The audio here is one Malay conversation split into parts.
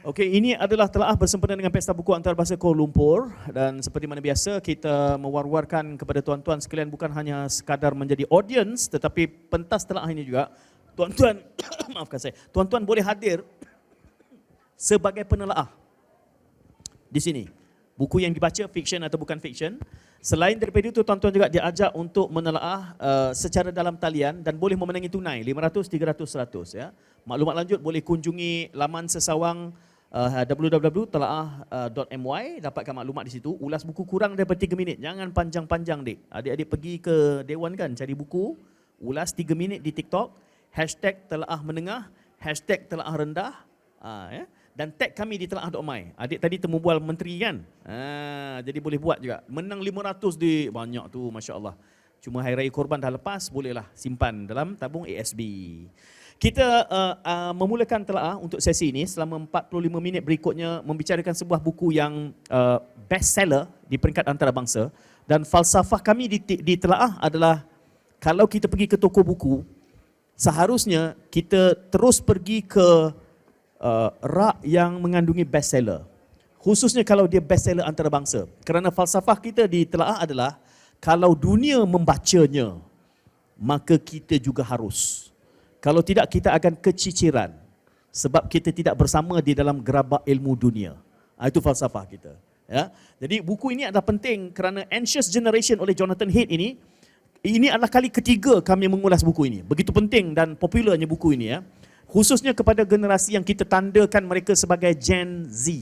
Okey, ini adalah telaah bersempena dengan Pesta Buku Antarabangsa Kuala Lumpur dan seperti mana biasa kita mewar-warkan kepada tuan-tuan sekalian bukan hanya sekadar menjadi audience tetapi pentas telaah ini juga tuan-tuan maafkan saya, tuan-tuan boleh hadir sebagai penelaah di sini. Buku yang dibaca fiksyen atau bukan fiksyen. Selain daripada itu tuan-tuan juga diajak untuk menelaah secara dalam talian dan boleh memenangi tunai 500, 300, 100 ya. Maklumat lanjut boleh kunjungi laman sesawang www.telaah.my, dapatkan maklumat di situ. Ulas buku kurang daripada 3 minit. Jangan panjang-panjang dik. Adik-adik pergi ke Dewan kan cari buku, ulas 3 minit di TikTok, #telaah menengah, #telaah rendah, ya. Dan tag kami di telaah.my. Adik tadi temu bual menteri kan? Jadi boleh buat juga. Menang 500 di banyak tu, masya-Allah. Cuma hari raya korban dah lepas, bolehlah simpan dalam tabung ASB. Kita memulakan telaah untuk sesi ini selama 45 minit berikutnya membicarakan sebuah buku yang best seller di peringkat antarabangsa dan falsafah kami di telaah adalah kalau kita pergi ke toko buku seharusnya kita terus pergi ke rak yang mengandungi best seller. Khususnya kalau dia best seller antarabangsa. Kerana falsafah kita di telaah adalah kalau dunia membacanya maka kita juga harus. Kalau tidak kita akan keciciran sebab kita tidak bersama di dalam gerabak ilmu dunia. Itu falsafah kita. Ya. Jadi buku ini adalah penting kerana Anxious Generation oleh Jonathan Haidt ini adalah kali ketiga kami mengulas buku ini. Begitu penting dan popularnya buku ini ya. Khususnya kepada generasi yang kita tandakan mereka sebagai Gen Z.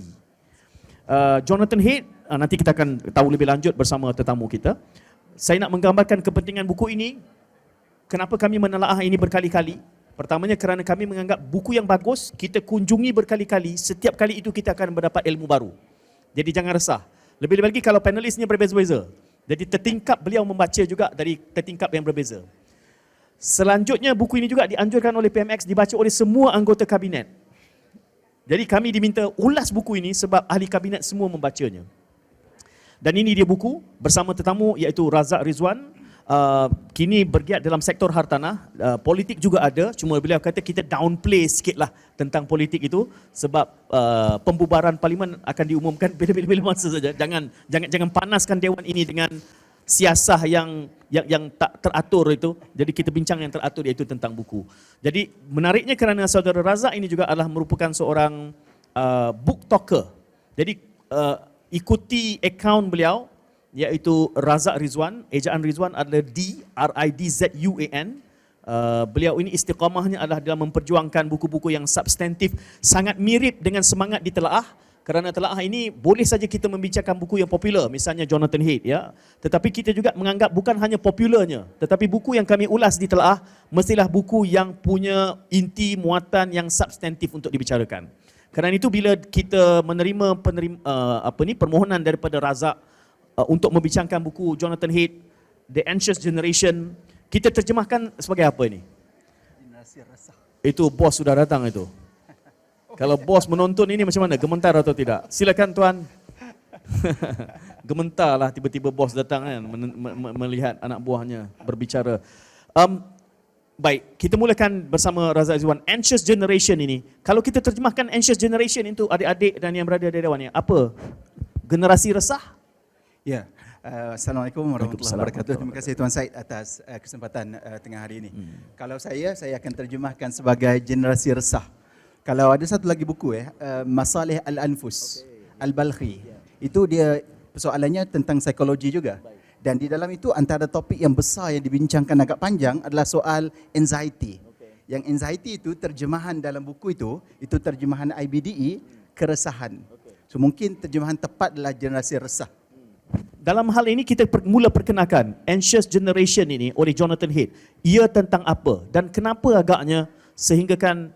Jonathan Haidt, nanti kita akan tahu lebih lanjut bersama tetamu kita. Saya nak menggambarkan kepentingan buku ini. Kenapa kami menelaah ini berkali-kali? Pertamanya kerana kami menganggap buku yang bagus, kita kunjungi berkali-kali, setiap kali itu kita akan mendapat ilmu baru. Jadi jangan resah. Lebih-lebih lagi kalau panelisnya berbeza-beza. Jadi tertingkap beliau membaca juga dari tertingkap yang berbeza. Selanjutnya buku ini juga dianjurkan oleh PMX dibaca oleh semua anggota kabinet. Jadi kami diminta ulas buku ini sebab ahli kabinet semua membacanya. Dan ini dia buku bersama tetamu iaitu Razak Rizwan. Kini bergiat dalam sektor hartanah, politik juga ada, cuma beliau kata kita downplay sikitlah tentang politik itu sebab pembubaran parlimen akan diumumkan bila-bila masa saja. Jangan panaskan dewan ini dengan siasah yang tak teratur itu. Jadi kita bincang yang teratur iaitu tentang buku. Jadi menariknya kerana saudara Razak ini juga adalah merupakan seorang book talker. Jadi ikuti akaun beliau iaitu Razak Rizwan. Ejaan Rizwan adalah DRIDZUAN. Beliau ini istiqamahnya adalah dalam memperjuangkan buku-buku yang substantif, sangat mirip dengan semangat di telaah. Kerana telaah ini boleh saja kita membincangkan buku yang popular, misalnya Jonathan Haidt ya. Tetapi kita juga menganggap bukan hanya popularnya, tetapi buku yang kami ulas di telaah mestilah buku yang punya inti muatan yang substantif untuk dibicarakan. Kerana itu bila kita menerima permohonan daripada Razak untuk membincangkan buku Jonathan Haidt, The Anxious Generation, kita terjemahkan sebagai apa ini? Generasi resah. Itu bos sudah datang itu. Kalau bos menonton ini macam mana? Gementar atau tidak? Silakan tuan. Gementarlah tiba-tiba bos datang kan melihat anak buahnya berbicara. Baik, kita mulakan bersama Razak Rizwan. Anxious Generation ini, kalau kita terjemahkan Anxious Generation itu adik-adik dan yang berada di dewan, apa? Generasi resah? Ya. Assalamualaikum warahmatullahi wabarakatuh. Terima kasih Tuan Syed atas kesempatan tengah hari ini. Kalau saya akan terjemahkan sebagai generasi resah. Kalau ada satu lagi buku Masalih Al-Anfus, Al-Balkhi. Itu dia persoalannya tentang psikologi juga. Dan di dalam itu antara topik yang besar yang dibincangkan agak panjang adalah soal anxiety. Yang anxiety itu terjemahan dalam buku itu terjemahan IBDE, keresahan. So mungkin terjemahan tepat adalah generasi resah. Dalam hal ini kita mula perkenalkan Anxious Generation ini oleh Jonathan Haidt. Ia tentang apa dan kenapa agaknya sehinggakan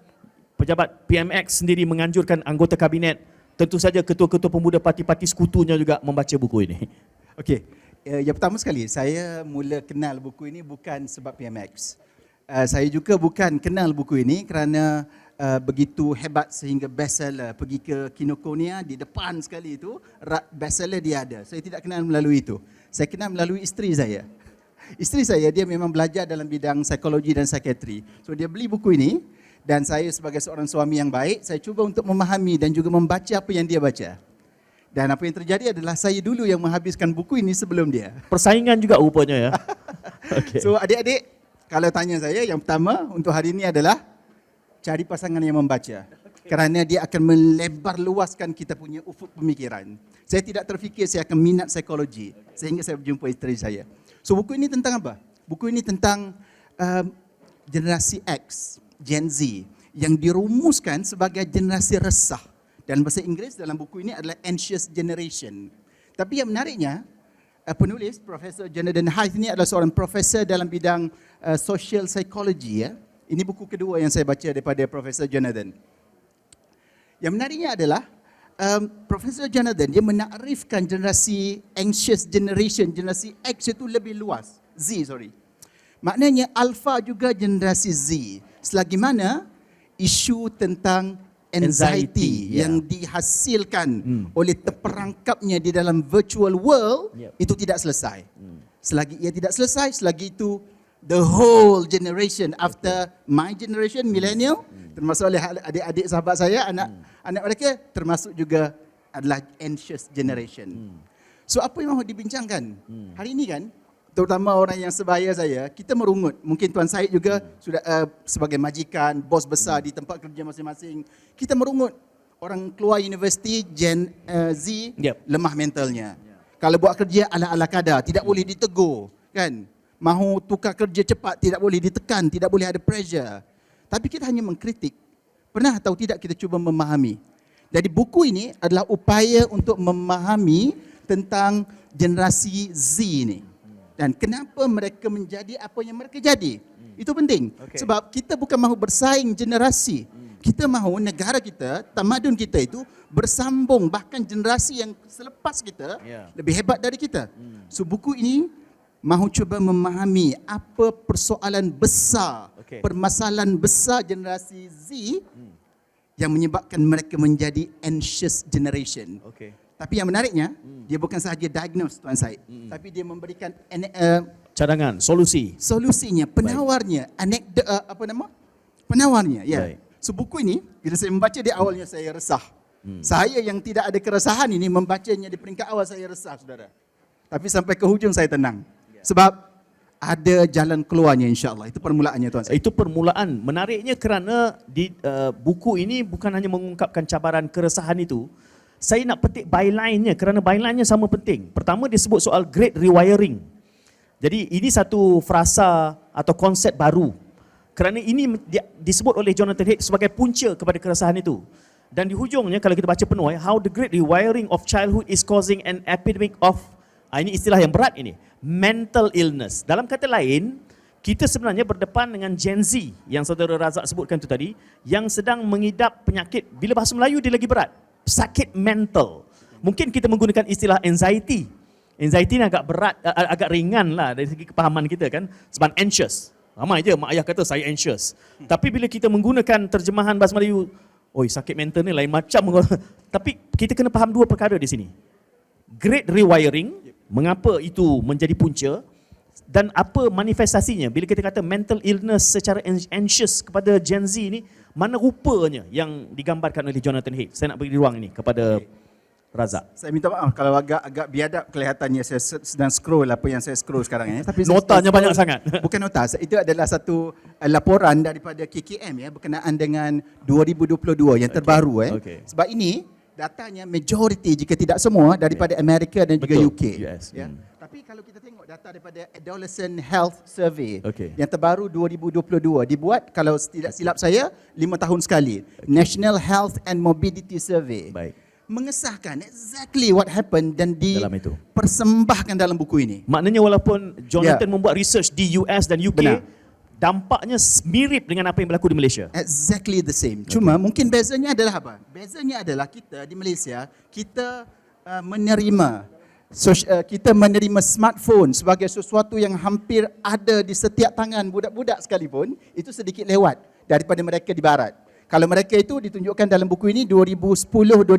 pejabat PMX sendiri menganjurkan anggota kabinet, tentu saja ketua-ketua pemuda parti-parti sekutunya juga membaca buku ini. Okey. Yang pertama sekali, saya mula kenal buku ini bukan sebab PMX. Saya juga bukan kenal buku ini kerana begitu hebat sehingga bestseller. Pergi ke Kinokuniya, di depan sekali itu, bestseller dia ada. Saya tidak kenal melalui itu. Saya kenal melalui isteri saya. Isteri saya, dia memang belajar dalam bidang psikologi dan psikiatri. So dia beli buku ini Dan saya sebagai seorang suami yang baik, saya cuba untuk memahami dan juga membaca apa yang dia baca. Dan apa yang terjadi adalah saya dulu yang menghabiskan buku ini sebelum dia. Persaingan juga rupanya ya. Okay. So adik-adik, kalau tanya saya, yang pertama untuk hari ini adalah cari pasangan yang membaca. Kerana dia akan melebar luaskan kita punya ufuk pemikiran. Saya tidak terfikir saya akan minat psikologi sehingga saya berjumpa isteri saya. So buku ini tentang apa? Buku ini tentang generasi X, Gen Z, yang dirumuskan sebagai generasi resah. Dan bahasa Inggeris dalam buku ini adalah anxious generation. Tapi yang menariknya, penulis Profesor Jonathan Haidt ini adalah seorang profesor dalam bidang social psychology. Ya. Ini buku kedua yang saya baca daripada Profesor Jonathan. Yang menariknya adalah Profesor Jonathan dia menakrifkan generasi anxious generation, generasi X itu lebih luas. Maknanya alpha juga generasi Z. Selagi mana isu tentang anxiety yang dihasilkan oleh terperangkapnya di dalam virtual world itu tidak selesai. Selagi ia tidak selesai, selagi itu the whole generation after my generation, millennial, termasuk oleh adik-adik sahabat saya, anak mereka termasuk juga adalah anxious generation. So apa yang mahu dibincangkan hari ini kan, terutama orang yang sebaya saya, kita merungut. Mungkin Tuan Syed juga sudah sebagai majikan, bos besar di tempat kerja masing-masing. Kita merungut orang keluar universiti Gen Z lemah mentalnya. Kalau buat kerja ala-ala kadar, tidak boleh ditegur, kan? Mahu tukar kerja cepat, tidak boleh ditekan, tidak boleh ada pressure. Tapi kita hanya mengkritik. Pernah atau tidak kita cuba memahami? Jadi buku ini adalah upaya untuk memahami tentang generasi Z ini. Dan kenapa mereka menjadi apa yang mereka jadi. Itu penting. Sebab kita bukan mahu bersaing generasi. Kita mahu negara kita, tamadun kita itu bersambung. Bahkan generasi yang selepas kita lebih hebat dari kita. So buku ini mahu cuba memahami apa persoalan besar, permasalahan besar generasi Z yang menyebabkan mereka menjadi anxious generation. Tapi yang menariknya, dia bukan sahaja diagnose Tuan Syed, tapi dia memberikan cadangan, solusi. Solusinya, penawarnya, penawarnya. Ya. So buku ini, bila saya membaca di awalnya saya resah. Saya yang tidak ada keresahan ini membacanya di peringkat awal saya resah, saudara. Tapi sampai ke hujung saya tenang. Sebab ada jalan keluarnya insya-Allah. Itu permulaannya Tuan Syed. Itu permulaan. Menariknya kerana di buku ini bukan hanya mengungkapkan cabaran keresahan itu. Saya nak petik byline-nya kerana byline-nya sama penting. Pertama dia sebut soal great rewiring. Jadi ini satu frasa atau konsep baru. Kerana ini disebut oleh Jonathan Haidt sebagai punca kepada keresahan itu. Dan di hujungnya kalau kita baca penuh, how the great rewiring of childhood is causing an epidemic of, ini istilah yang berat ini, mental illness. Dalam kata lain, kita sebenarnya berdepan dengan Gen Z yang saudara Razak sebutkan itu tadi, yang sedang mengidap penyakit, bila bahasa Melayu dia lagi berat, sakit mental. Mungkin kita menggunakan istilah anxiety. Anxiety ni agak berat, agak ringan lah dari segi kepahaman kita kan. Sebab anxious. Ramai je mak ayah kata saya anxious. Tapi bila kita menggunakan terjemahan bahasa Melayu, oi sakit mental ni lain macam. Tapi kita kena faham dua perkara di sini. Great rewiring, mengapa itu menjadi punca dan apa manifestasinya. Bila kita kata mental illness secara anxious kepada Gen Z ni, mana rupanya yang digambarkan oleh Jonathan Haidt? Saya nak beri ruang ini kepada Razak. Saya minta maaf kalau agak biadab kelihatannya saya sedang scroll apa yang saya scroll sekarang ya. Tapi notanya banyak sangat. Bukan nota, itu adalah satu laporan daripada KKM ya berkenaan dengan 2022 yang terbaru Sebab ini datanya majority jika tidak semua daripada Amerika dan juga UK. US. Ya. Tapi kalau kita tengok data daripada Adolescent Health Survey yang terbaru 2022 dibuat kalau tidak silap saya 5 tahun sekali. National Health and Morbidity Survey. Mengesahkan exactly what happened dan dipersembahkan dalam buku ini. Maknanya walaupun Jonathan membuat research di US dan UK, dampaknya mirip dengan apa yang berlaku di Malaysia. Exactly the same. Cuma mungkin bezanya adalah apa? Bezanya adalah kita di Malaysia, kita menerima smartphone sebagai sesuatu yang hampir ada di setiap tangan budak-budak sekalipun, itu sedikit lewat daripada mereka di barat. Kalau mereka itu ditunjukkan dalam buku ini 2010-2015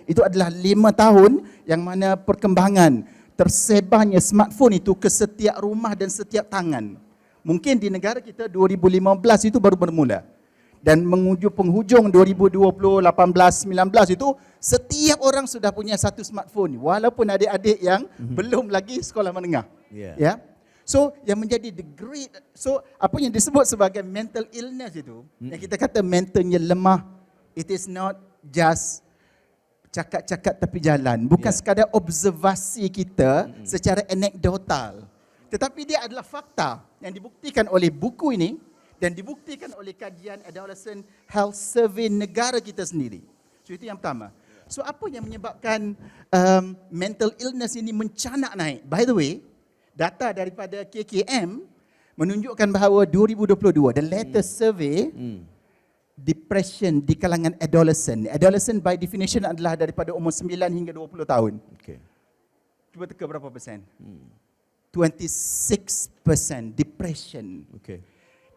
itu adalah 5 tahun yang mana perkembangan tersebarnya smartphone itu ke setiap rumah dan setiap tangan. Mungkin di negara kita 2015 itu baru bermula. Dan menuju penghujung 2020, 18, 19 itu setiap orang sudah punya satu smartphone walaupun adik-adik yang belum lagi sekolah menengah. Ya. So yang menjadi the great, so apa yang disebut sebagai mental illness itu, yang kita kata mentalnya lemah, it is not just cakap-cakap tepi jalan, bukan sekadar observasi kita secara anekdotal, tetapi dia adalah fakta yang dibuktikan oleh buku ini dan dibuktikan oleh kajian Adolescent Health Survey negara kita sendiri. So itu yang pertama. So apa yang menyebabkan mental illness ini mencanak naik? By the way, data daripada KKM menunjukkan bahawa 2022, the latest survey, depression di kalangan adolescent by definition adalah daripada umur 9 hingga 20 tahun. Okay. Cuba teka berapa persen? 26% depression. Okay.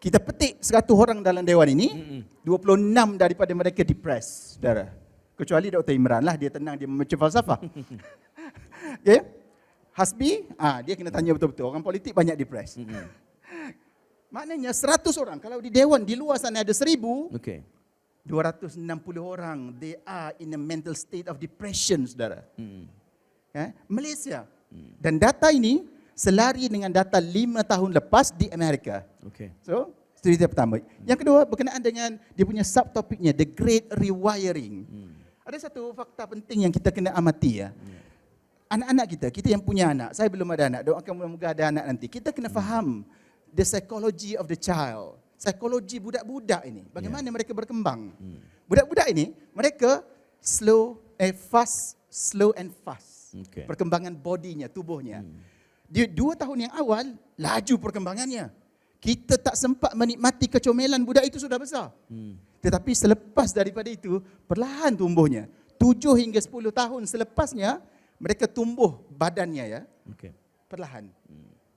Kita petik 100 orang dalam dewan ini, 26 daripada mereka depressed, saudara. Kecuali Dr. Imran lah, dia tenang, dia membaca falsafah. Okay? Hasbi, dia kena tanya betul-betul. Orang politik banyak depressed. Maknanya 100 orang, kalau di dewan di luar sana ada 1,000, 260 orang, they are in a mental state of depression, saudara. Malaysia. Dan data ini selari dengan data 5 tahun lepas di Amerika. So, cerita pertama. Yang kedua, berkenaan dengan dia punya subtopiknya, the great rewiring. Ada satu fakta penting yang kita kena amati ya. Anak-anak kita yang punya anak, saya belum ada anak, doakan moga-moga ada anak nanti. Kita kena faham the psychology of the child. Psikologi budak-budak ini, bagaimana mereka berkembang. Budak-budak ini, mereka fast, slow and fast. Perkembangan bodinya, tubuhnya. Dia 2 tahun yang awal, laju perkembangannya. Kita tak sempat menikmati kecomelan budak itu sudah besar. Tetapi selepas daripada itu, perlahan tumbuhnya. 7 hingga 10 tahun selepasnya, mereka tumbuh badannya ya. Perlahan.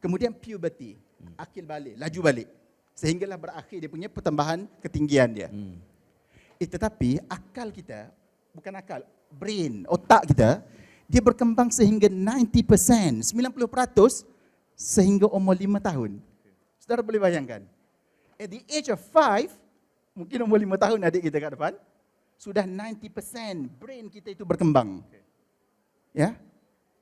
Kemudian puberty, akil balik, laju balik. Sehinggalah berakhir dia punya pertambahan ketinggian dia. Tetapi akal kita, bukan akal, brain, otak kita, dia berkembang sehingga 90%, 90% sehingga umur 5 tahun. Saudara boleh bayangkan. At the age of 5, mungkin umur 5 tahun adik kita kat depan, sudah 90% brain kita itu berkembang. Ya?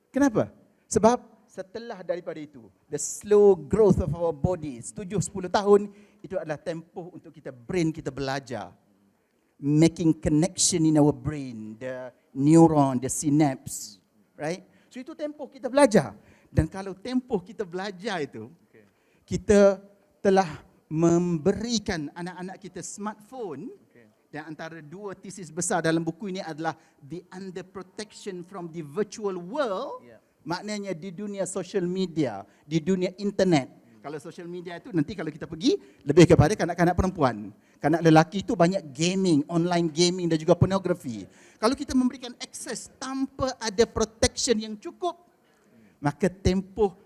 Kenapa? Sebab setelah daripada itu, the slow growth of our body, 7-10 tahun, itu adalah tempoh untuk brain kita belajar. Making connection in our brain, the neuron, the synapse, right? So itu tempoh kita belajar. Dan kalau tempoh kita belajar itu, kita telah memberikan anak-anak kita smartphone, dan antara 2 tesis besar dalam buku ini adalah the under protection from the virtual world, maknanya di dunia social media, di dunia internet. Kalau social media itu nanti kalau kita pergi lebih kepada kanak-kanak perempuan. Kanak lelaki itu banyak gaming, online gaming dan juga pornografi. Kalau kita memberikan akses tanpa ada protection yang cukup, maka tempoh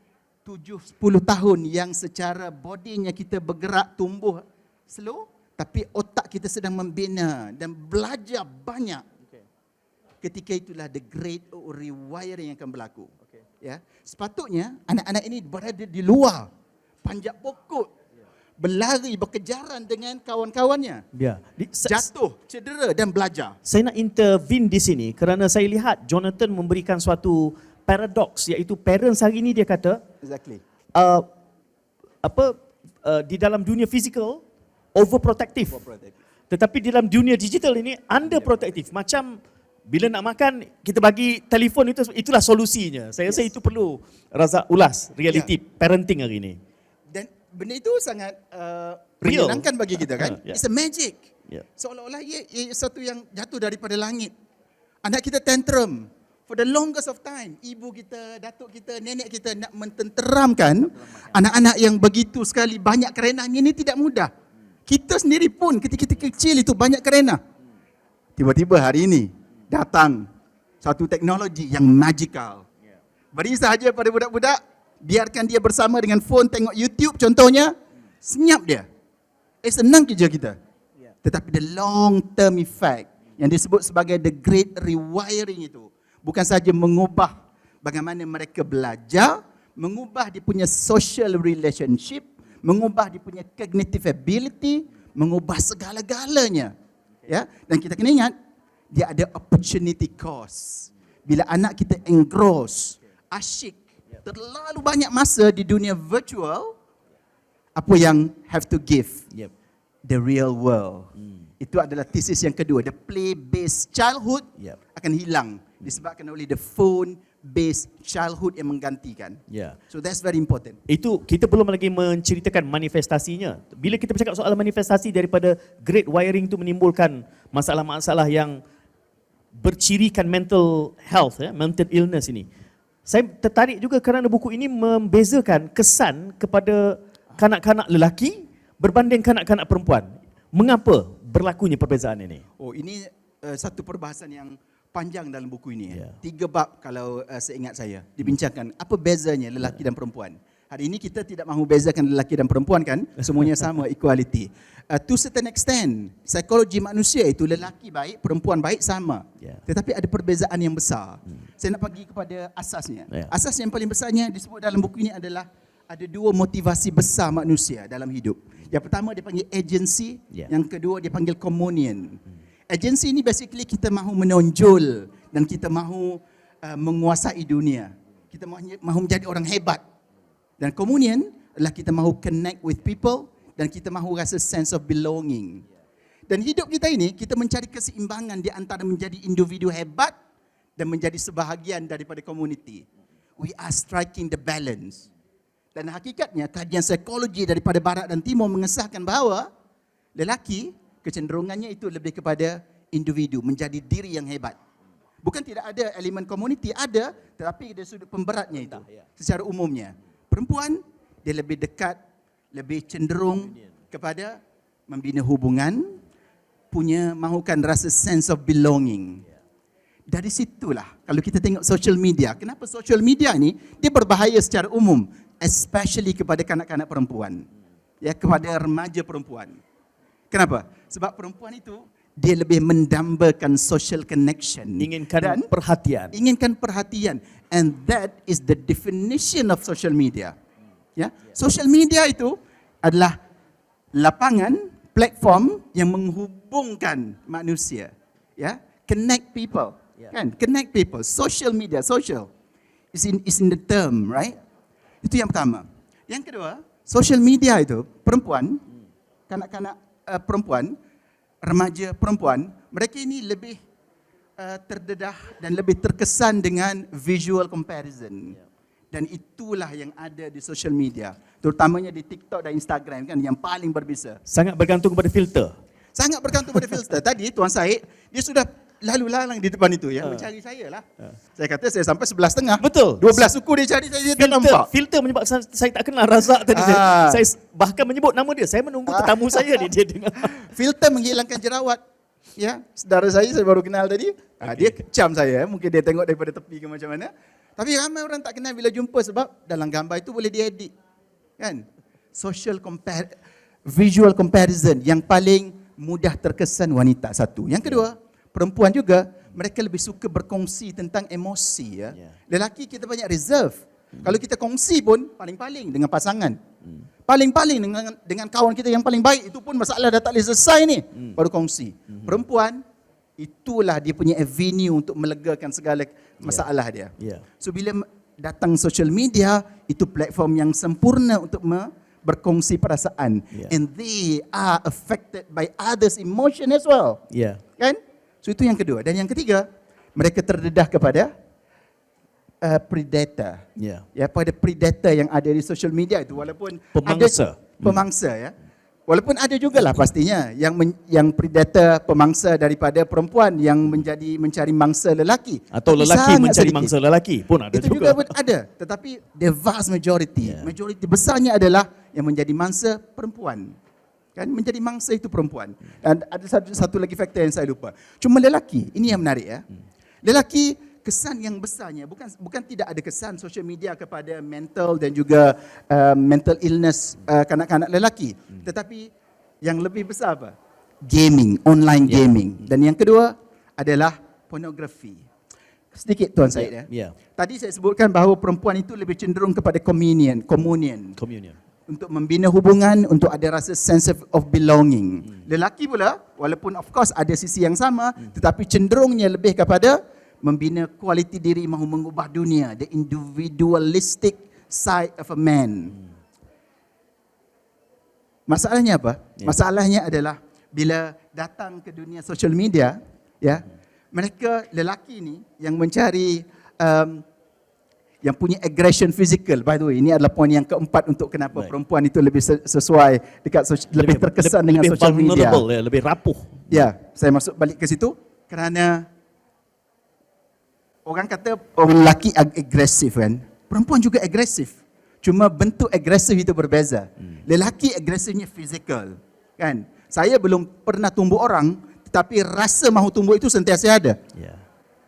7-10 tahun yang secara bodinya kita bergerak tumbuh slow, tapi otak kita sedang membina dan belajar banyak. Ketika itulah the great rewiring yang akan berlaku. Ya, sepatutnya anak-anak ini berada di luar, panjat pokok, berlari, berkejaran dengan kawan-kawannya. Jatuh, cedera dan belajar. Saya nak intervene di sini kerana saya lihat Jonathan memberikan suatu paradoks, iaitu parents hari ini dia kata di dalam dunia fizikal overprotective. Tetapi di dalam dunia digital ini underprotective. Macam bila nak makan, kita bagi telefon, itulah solusinya. Saya rasa itu perlu Razak ulas realiti parenting hari ini. Dan benda itu sangat menyenangkan bagi kita kan. It's a magic. Seolah-olah ia satu yang jatuh daripada langit. Anak kita tantrum. For the longest of time, ibu kita, datuk kita, nenek kita nak mententeramkan anak-anak yang begitu sekali banyak kerenahnya ini tidak mudah. Kita sendiri pun ketika kita kecil itu banyak kerenah. Tiba-tiba hari ini datang satu teknologi yang magical. Beri sahaja pada budak-budak, biarkan dia bersama dengan phone tengok YouTube contohnya, senyap dia. Senang kerja kita. Tetapi the long term effect yang disebut sebagai the great rewiring itu bukan saja mengubah bagaimana mereka belajar, mengubah dia punya social relationship, mengubah dia punya cognitive ability, mengubah segala-galanya. Ya, dan kita kena ingat dia ada opportunity cost. Bila anak kita engross, asyik, terlalu banyak masa di dunia virtual, apa yang have to give? Yep. The real world. Itu adalah tesis yang kedua. The play-based childhood Yep. akan hilang disebabkan oleh the phone-based childhood yang menggantikan. Ya. So that's very important. Itu kita belum lagi menceritakan manifestasinya. Bila kita bercakap soal manifestasi daripada great wiring itu menimbulkan masalah-masalah yang bercirikan mental health, mental illness ini. Saya tertarik juga kerana buku ini membezakan kesan kepada kanak-kanak lelaki berbanding kanak-kanak perempuan. Mengapa berlakunya perbezaan ini? Oh, ini satu perbahasan yang panjang dalam buku ini. Ya. 3 bab kalau seingat saya dibincangkan apa bezanya lelaki dan perempuan. Hari ini kita tidak mahu bezakan lelaki dan perempuan kan, semuanya sama, equality. To certain extent, psikologi manusia itu lelaki baik, perempuan baik sama. Ya. Tetapi ada perbezaan yang besar. Saya nak pergi kepada asasnya. Ya. Asas yang paling besarnya disebut dalam buku ini adalah ada 2 motivasi besar manusia dalam hidup. Yang pertama dia panggil agency, Ya. yang kedua dia panggil communion. Agency ini basically kita mahu menonjol dan kita mahu menguasai dunia. Kita mahu menjadi orang hebat. Dan communion adalah kita mahu connect with people dan kita mahu rasa sense of belonging. Dan hidup kita ini, kita mencari keseimbangan di antara menjadi individu hebat dan menjadi sebahagian daripada community. We are striking the balance. Dan hakikatnya kajian psikologi daripada barat dan timur mengesahkan bahawa lelaki kecenderungannya itu lebih kepada individu, menjadi diri yang hebat. Bukan tidak ada elemen community, ada, tetapi dari sudut pemberatnya itu secara umumnya. Perempuan dia lebih dekat, lebih cenderung kepada membina hubungan, mahukan rasa sense of belonging. Dari situlah kalau kita tengok social media, kenapa social media ni dia berbahaya secara umum, especially kepada kanak-kanak perempuan. Ya, kepada remaja perempuan. Kenapa? Sebab perempuan itu dia lebih mendambakan social connection. Inginkan perhatian. Inginkan perhatian. And that is the definition of social media. Ya, social media itu adalah lapangan, platform yang menghubungkan manusia. Ya, connect people. Kan? Connect people. Social media, social is in the term, right? Itu yang pertama. Yang kedua, social media itu perempuan, kanak-kanak perempuan, remaja perempuan, mereka ini lebih terdedah dan lebih terkesan dengan visual comparison. Dan itulah yang ada di social media, terutamanya di TikTok dan Instagram kan, yang paling berbisa. Sangat bergantung kepada filter. Sangat bergantung pada filter. Tadi Tuan Syed, dia sudah lalu lalang di depan itu ya, mencari saya lah. Saya kata saya sampai 11.30. Betul. 12 suku dia cari, saya tak nampak. Filter menyebabkan saya tak kenal Razak tadi. Saya bahkan menyebut nama dia. Saya menunggu tetamu saya dia dengar. Filter menghilangkan jerawat. Ya, saudara saya baru kenal tadi. Dia kecam saya, mungkin dia tengok daripada tepi ke macam mana. Tapi ramai orang tak kenal bila jumpa sebab dalam gambar itu boleh diedit. Kan? Visual comparison yang paling mudah terkesan wanita satu. Yang kedua, perempuan juga mereka lebih suka berkongsi tentang emosi ya. Lelaki kita banyak reserve. Kalau kita kongsi pun paling-paling dengan pasangan. Paling-paling dengan kawan kita yang paling baik, itu pun masalah dah tak boleh selesai ni, baru kongsi. Perempuan itulah dia punya avenue untuk melegakan segala masalah dia. So bila datang social media, itu platform yang sempurna untuk berkongsi perasaan. And they are affected by others' emotion as well. Kan? So itu yang kedua. Dan yang ketiga, mereka terdedah kepada predator. Ya, pada predator yang ada di social media itu, walaupun pemangsa. Ada pemangsa ya. Walaupun ada jugalah pastinya yang predator pemangsa daripada perempuan yang mencari mangsa lelaki. Atau tapi lelaki mencari sedikit. mangsa lelaki pun ada itu juga. Ada, tetapi the vast majority, majority besarnya adalah yang menjadi mangsa perempuan. Kan, menjadi mangsa itu perempuan. Dan ada satu lagi faktor yang saya lupa. Cuma lelaki, ini yang menarik ya. Lelaki kesan yang besarnya bukan tidak ada kesan social media kepada mental dan juga mental illness kanak-kanak lelaki, tetapi yang lebih besar apa? Gaming, online gaming. Dan yang kedua adalah pornografi. Sedikit Tuan Syed ya. Tadi saya sebutkan bahawa perempuan itu lebih cenderung kepada communion. untuk membina hubungan, untuk ada rasa sense of belonging. Lelaki pula, walaupun of course ada sisi yang sama, tetapi cenderungnya lebih kepada membina kualiti diri, mahu mengubah dunia, the individualistic side of a man. Masalahnya apa? Masalahnya adalah bila datang ke dunia social media, ya, mereka lelaki ni yang mencari yang punya aggression physical. By the way, ini adalah poin yang keempat untuk kenapa perempuan itu lebih sesuai dekat lebih terkesan dengan social media. Ya, lebih rapuh. Ya, saya masuk balik ke situ kerana orang kata orang lelaki agresif kan. Perempuan juga agresif. Cuma bentuk agresif itu berbeza. Lelaki agresifnya physical, kan? Saya belum pernah tumbuk orang, tetapi rasa mahu tumbuk itu sentiasa ada. Ya.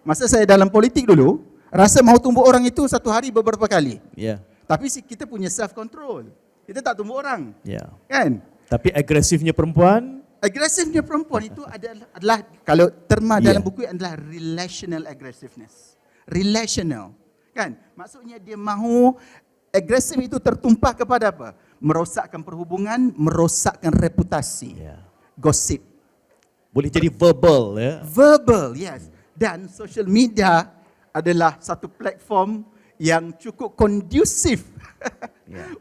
Masa saya dalam politik dulu, rasa mahu tumbuk orang itu satu hari beberapa kali. Ya. Tapi kita punya self control. Kita tak tumbuk orang. Ya. Kan? Tapi agresifnya perempuan, Agresifnya perempuan itu adalah kalau terma dalam buku adalah relational aggressiveness. Relational. Kan? Maksudnya dia mahu agresif itu tertumpah kepada apa? Merosakkan perhubungan, merosakkan reputasi. ya, Gosip. boleh jadi verbal, ya. Verbal, yes. Dan social media adalah satu platform yang cukup kondusif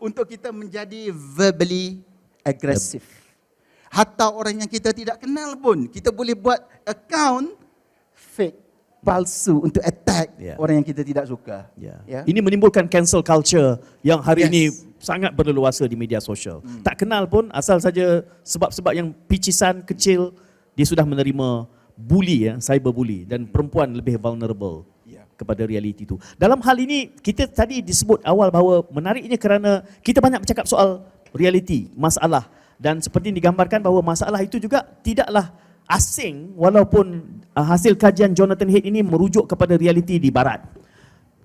untuk kita menjadi verbally aggressive. Hatta orang yang kita tidak kenal pun, kita boleh buat account fake, palsu untuk attack orang yang kita tidak suka. Ya. Ini menimbulkan cancel culture yang hari Yes. ini sangat berleluasa di media sosial. Tak kenal pun, asal saja sebab-sebab yang picisan kecil, dia sudah menerima bully, ya, cyberbully, dan perempuan lebih vulnerable kepada realiti itu. Dalam hal ini, kita tadi disebut awal bahawa menariknya kerana kita banyak bercakap soal realiti, masalah, dan seperti digambarkan bahawa masalah itu juga tidaklah asing walaupun hasil kajian Jonathan Haidt ini merujuk kepada realiti di barat.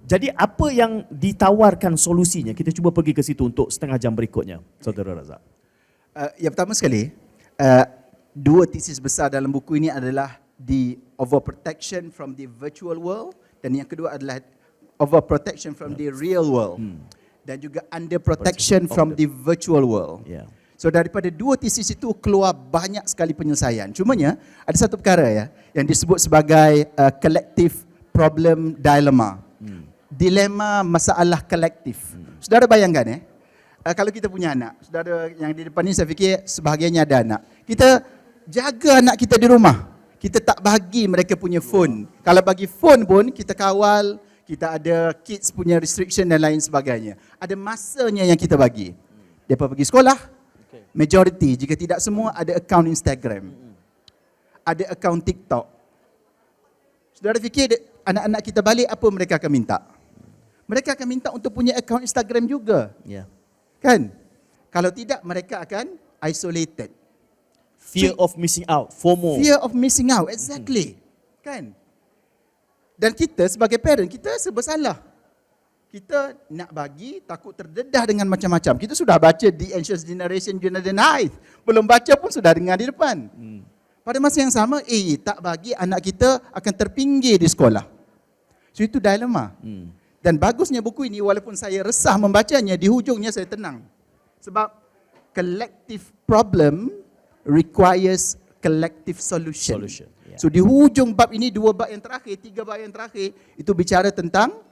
Jadi apa yang ditawarkan solusinya? Kita cuba pergi ke situ untuk setengah jam berikutnya, Saudara Razak. Yang pertama sekali, dua tesis besar dalam buku ini adalah the overprotection from the virtual world, dan yang kedua adalah overprotection from the real world, dan juga underprotection from the virtual world. So daripada dua tesis itu keluar banyak sekali penyelesaian. Cumanya ada satu perkara ya yang disebut sebagai collective problem dilemma. Dilema masalah kolektif. Saudara bayangkan kalau kita punya anak, saudara yang di depan ni saya fikir sebahagiannya ada anak. Kita jaga anak kita di rumah. Kita tak bagi mereka punya phone. Kalau bagi phone pun kita kawal, kita ada kids punya restriction dan lain sebagainya. Ada masanya yang kita bagi. Depa pergi sekolah, majority jika tidak semua ada account Instagram. Ada account TikTok. Saudara fikir anak-anak kita balik apa mereka akan minta? Mereka akan minta untuk punya account Instagram juga. Kan? Kalau tidak mereka akan isolated. Fear of missing out, FOMO. Fear of missing out, exactly. Kan? Dan kita sebagai parent, kita serba salah. Kita nak bagi, takut terdedah dengan macam-macam. Kita sudah baca The Anxious Generation, Jonathan Haidt. Belum baca pun sudah dengar di depan. Pada masa yang sama, tak bagi anak kita akan terpinggir di sekolah. So itu dilema. Dan bagusnya buku ini, walaupun saya resah membacanya, di hujungnya saya tenang. Sebab collective problem requires collective solution. So di hujung bab ini, 2 bab yang terakhir, 3 bab yang terakhir, itu bicara tentang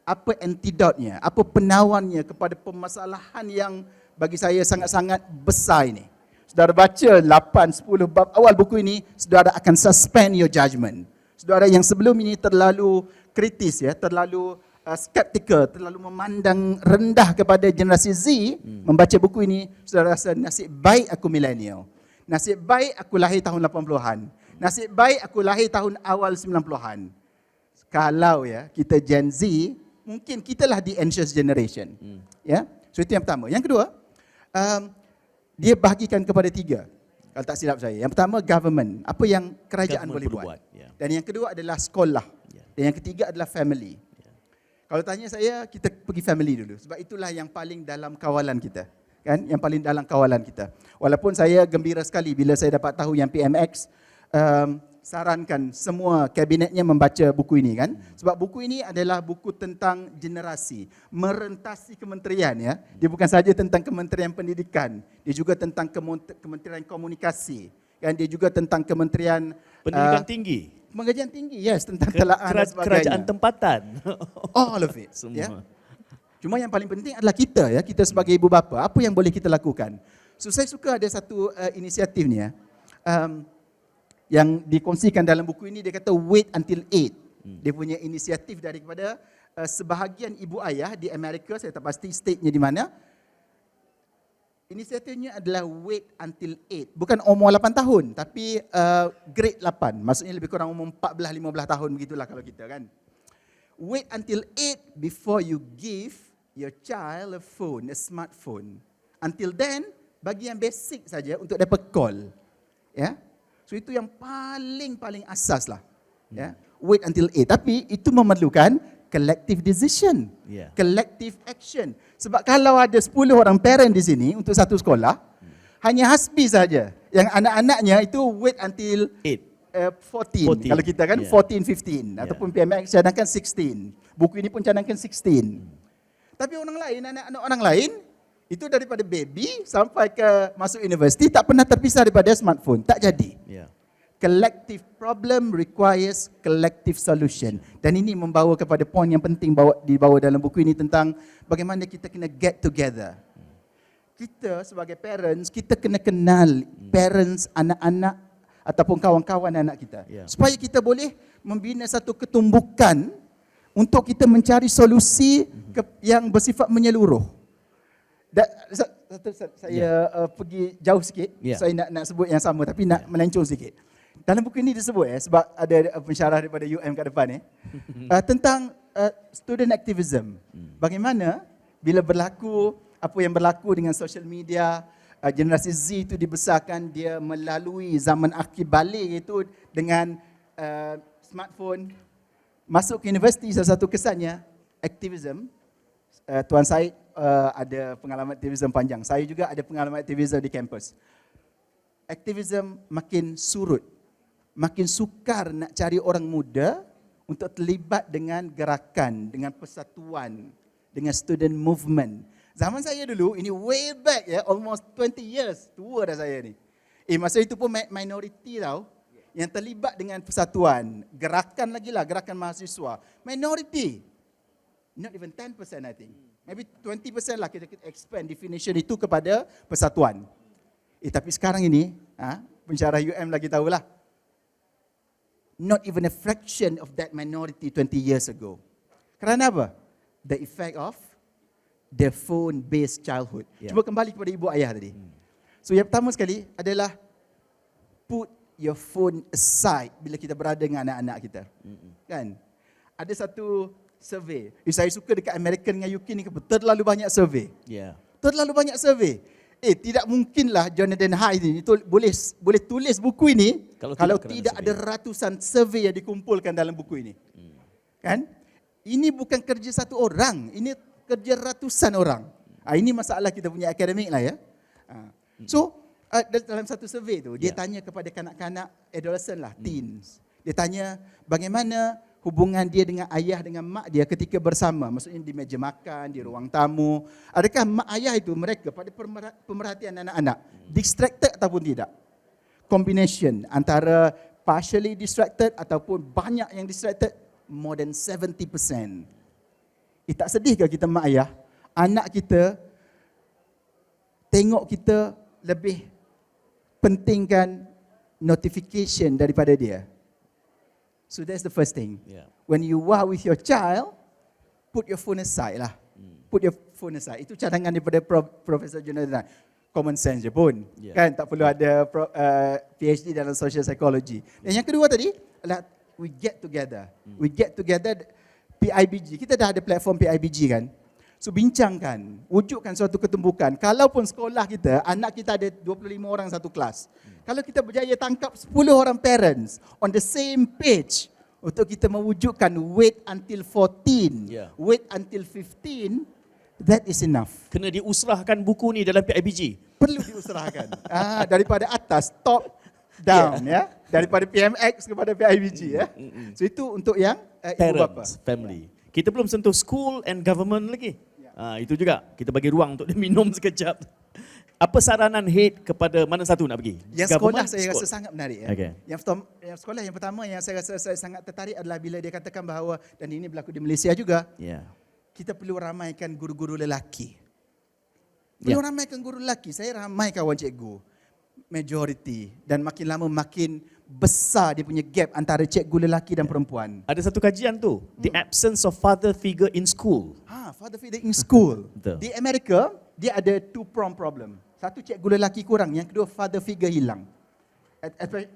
apa antidotnya, apa penawannya kepada permasalahan yang bagi saya sangat-sangat besar ini. Saudara baca 8-10 bab awal buku ini, saudara akan suspend your judgment. Saudara yang sebelum ini terlalu kritis, terlalu skeptical, terlalu memandang rendah kepada generasi Z, membaca buku ini, saudara rasa nasib baik aku millennial. Nasib baik aku lahir tahun 80-an. Nasib baik aku lahir tahun awal 90-an. Kalau kita Gen Z, mungkin kitalah the anxious generation. So itu yang pertama. Yang kedua, dia bahagikan kepada 3. Kalau tak silap saya. Yang pertama, government. Apa yang kerajaan boleh buat. Dan yang kedua adalah sekolah. Dan yang ketiga adalah family. Kalau tanya saya, kita pergi family dulu. Sebab itulah yang paling dalam kawalan kita. Kan? Yang paling dalam kawalan kita. Walaupun saya gembira sekali bila saya dapat tahu yang PMX sarankan semua kabinetnya membaca buku ini kan. Sebab buku ini adalah buku tentang generasi, merentasi kementerian ya. Dia bukan saja tentang Kementerian Pendidikan, dia juga tentang Kementerian Komunikasi. Kan dia juga tentang Kementerian Pendidikan tinggi. Pengajian tinggi, yes, tentang telaah dan sebagainya. Kerajaan tempatan. All of it. Semua. Ya. Cuma yang paling penting adalah kita ya, kita sebagai ibu bapa, apa yang boleh kita lakukan. So saya suka ada satu inisiatif ni ya. Yang dikongsikan dalam buku ini, dia kata wait until 8. Dia punya inisiatif daripada sebahagian ibu ayah di Amerika, saya tak pasti state-nya di mana. Inisiatifnya adalah wait until 8. Bukan umur 8 tahun, tapi grade 8. Maksudnya lebih kurang umur 14-15 tahun begitulah kalau kita kan. Wait until 8 before you give your child a phone, a smartphone. Until then, bagi yang basic saja untuk dapat call. Ya. So itu yang paling asas lah. Ya. Wait until 8. Tapi itu memerlukan collective decision, collective action. Sebab kalau ada 10 orang parent di sini untuk satu sekolah, hanya hasbi saja yang anak-anaknya itu wait until 14. Kalau kita kan 14, 15 ataupun PMX cadangkan 16. Buku ini pun cadangkan 16. Tapi orang lain, anak-anak orang lain itu daripada baby sampai ke masuk universiti tak pernah terpisah daripada smartphone. Tak jadi. Collective problem requires collective solution. Dan ini membawa kepada poin yang penting dibawa dalam buku ini tentang bagaimana kita kena get together. Kita sebagai parents, kita kena kenal parents, anak-anak ataupun kawan-kawan anak kita. Supaya kita boleh membina satu ketumbukan untuk kita mencari solusi yang bersifat menyeluruh. Saya pergi jauh sikit, saya nak sebut yang sama tapi nak melencong sikit. Dalam buku ini disebut sebab ada pensyarah daripada UM kat depan tentang student activism. Bagaimana bila berlaku apa yang berlaku dengan social media, generasi Z itu dibesarkan dia melalui zaman akhir balik itu dengan smartphone. Masuk ke universiti, salah satu kesannya aktivism. Tuan Syed ada pengalaman aktivism panjang. Saya juga ada pengalaman aktivism di kampus. Aktivism makin surut. Makin sukar nak cari orang muda untuk terlibat dengan gerakan, dengan persatuan, dengan student movement. Zaman saya dulu, ini way back almost 20 years, tua dah saya ni. Masa itu pun minority tau, yang terlibat dengan persatuan. Gerakan lagi lah, gerakan mahasiswa. Minority, not even 10% I think. Maybe 20% lah kita expand definition itu kepada persatuan. Tapi sekarang ini, pensyarah UM lagi tahulah. Not even a fraction of that minority 20 years ago. Kerana apa? The effect of the phone-based childhood. Cuba kembali kepada ibu ayah tadi. So yang pertama sekali adalah put your phone aside bila kita berada dengan anak-anak kita. Kan? Ada satu survey. Saya suka dekat Amerika dengan UK ni terlalu banyak survey. Terlalu banyak survey. Tidak mungkinlah Jonathan Haidt ini boleh tulis buku ini kalau tidak ada ratusan survey yang dikumpulkan dalam buku ini. Kan? Ini bukan kerja satu orang, ini kerja ratusan orang. Ini masalah kita punya akademik lah ya. So, dalam satu survey tu, dia tanya kepada kanak-kanak adolescent lah, teens. Dia tanya bagaimana hubungan dia dengan ayah dengan mak dia ketika bersama, maksudnya di meja makan, di ruang tamu. Adakah mak ayah itu mereka pada pemerhatian anak-anak distracted ataupun tidak? Combination antara partially distracted ataupun banyak yang distracted, more than 70%. Tak sedih ke kita mak ayah, anak kita tengok kita lebih pentingkan notification daripada dia. So that's the first thing. When you are with your child, put your phone aside lah. Put your phone aside. Itu cadangan daripada Profesor Jonathan. Common sense je pun. Kan tak perlu ada PhD dalam social psychology. Dan yang kedua tadi adalah we get together. We get together PIBG. Kita dah ada platform PIBG kan. So bincangkan, wujudkan suatu ketumbukan. Kalaupun sekolah kita, anak kita ada 25 orang satu kelas. Kalau kita berjaya tangkap 10 orang parents on the same page untuk kita mewujudkan wait until 14, wait until 15, that is enough. Kena diusrahkan buku ni dalam PIBG. Perlu diusrahkan. Daripada atas, top down ya. Daripada PMX kepada PIBG ya. So itu untuk yang ibu bapa. Parents, family. Kita belum sentuh school and government lagi. Itu juga. Kita bagi ruang untuk dia minum sekejap. Apa saranan Head kepada mana satu nak pergi? Yang sekolah saya rasa sangat menarik. Okay. Yang sekolah yang pertama yang saya rasa saya sangat tertarik adalah bila dia katakan bahawa, dan ini berlaku di Malaysia juga, kita perlu ramaikan guru-guru lelaki. Perlu ramaikan guru lelaki. Saya ramai kawan cikgu, majority, dan makin lama makin besar dia punya gap antara cikgu lelaki dan perempuan. Ada satu kajian tu, the absence of father figure in school. Father figure in school. Betul. Di Amerika, dia ada two-prong problem. Satu, cikgu lelaki kurang. Yang kedua, father figure hilang.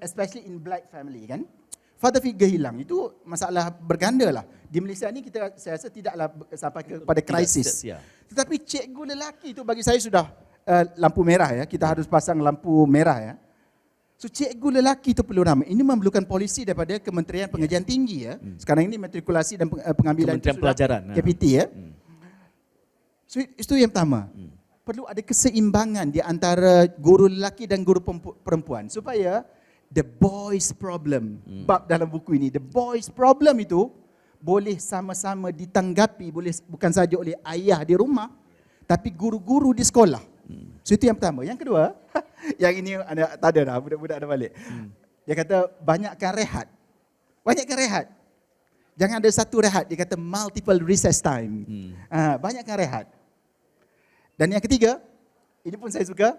Especially in black family kan. Father figure hilang. Itu masalah berganda lah. Di Malaysia ni saya rasa tidaklah sampai kepada krisis. Tetapi cikgu lelaki itu bagi saya sudah lampu merah ya. Kita harus pasang lampu merah ya. So cikgu lelaki itu perlu ramai. Ini memerlukan polisi daripada Kementerian Pengajian Tinggi ya. Sekarang ini matrikulasi dan pengambilan Kementerian Pelajaran. KPT ya. So itu yang pertama. Perlu ada keseimbangan di antara guru lelaki dan guru perempuan supaya the boys problem, bab dalam buku ini, the boys problem itu boleh sama-sama ditanggapi, boleh bukan saja oleh ayah di rumah, tapi guru-guru di sekolah. So itu yang pertama. Yang kedua, yang ini tak ada dah, budak-budak dah balik. Dia kata banyakkan rehat. Banyakkan rehat. Jangan ada satu rehat. Dia kata multiple recess time. Banyakkan rehat. Dan yang ketiga, ini pun saya suka,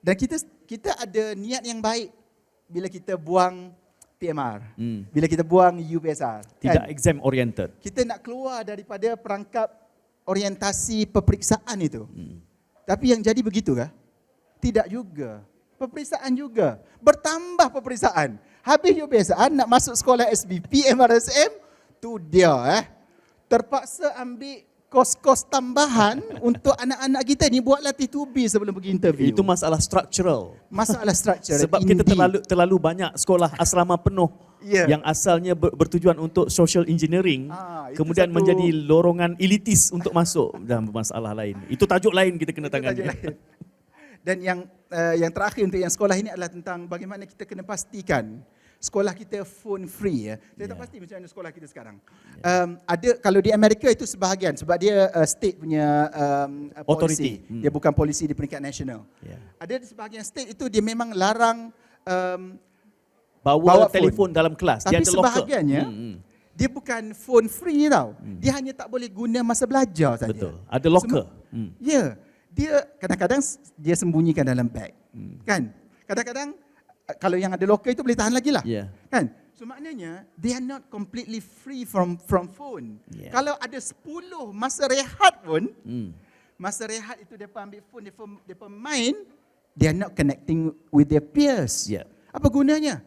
dan kita ada niat yang baik bila kita buang PMR, bila kita buang UPSR. Tidak exam oriented. Kita nak keluar daripada perangkap orientasi peperiksaan itu. Tapi yang jadi begitu kah? Tidak juga. Peperiksaan juga. Bertambah peperiksaan. Habis UPSR nak masuk sekolah SBP, MRSM, tu dia terpaksa ambil kos-kos tambahan untuk anak-anak kita ni buat latih tubi sebelum pergi interview. Itu masalah structural. Masalah structural. Sebab kita terlalu banyak sekolah asrama penuh yang asalnya bertujuan untuk social engineering, kemudian menjadi lorongan elitis untuk masuk dalam masalah lain. Itu tajuk lain kita kena tangani. Dan yang terakhir untuk yang sekolah ini adalah tentang bagaimana kita kena pastikan sekolah kita phone free ya. Saya tak pasti macam mana sekolah kita sekarang. Ada kalau di Amerika itu sebahagian sebab dia state punya authority. Dia bukan polisi di peringkat nasional. Ada di sebahagian state itu dia memang larang bawa telefon dalam kelas. Tapi dia ada sebahagiannya dia bukan phone free tau. Dia hanya tak boleh guna masa belajar saja. Betul. Ada locker. Dia kadang-kadang dia sembunyikan dalam bag. Kan? Kadang-kadang kalau yang ada locker itu boleh tahan lagi lah. Kan? So maknanya they are not completely free from phone. Kalau ada 10 masa rehat pun, masa rehat itu mereka ambil phone, mereka main, they are not connecting with their peers. Apa gunanya?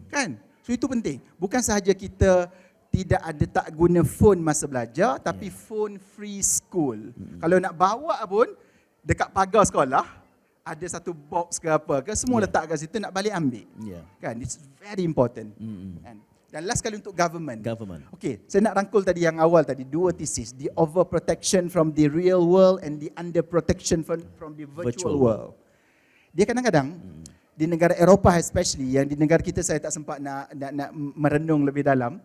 Kan? So itu penting. Bukan sahaja kita tidak ada tak guna phone masa belajar, tapi phone free school. Kalau nak bawa pun dekat pagar sekolah, ada satu box ke apa ke, semua letak kat situ, nak balik ambil. Kan? It's very important. Dan last kali untuk government. Okay, saya nak rangkul tadi yang awal tadi, dua thesis. The overprotection from the real world and the underprotection from the virtual world. Dia kadang-kadang, di negara Eropah especially, yang di negara kita saya tak sempat nak merenung lebih dalam,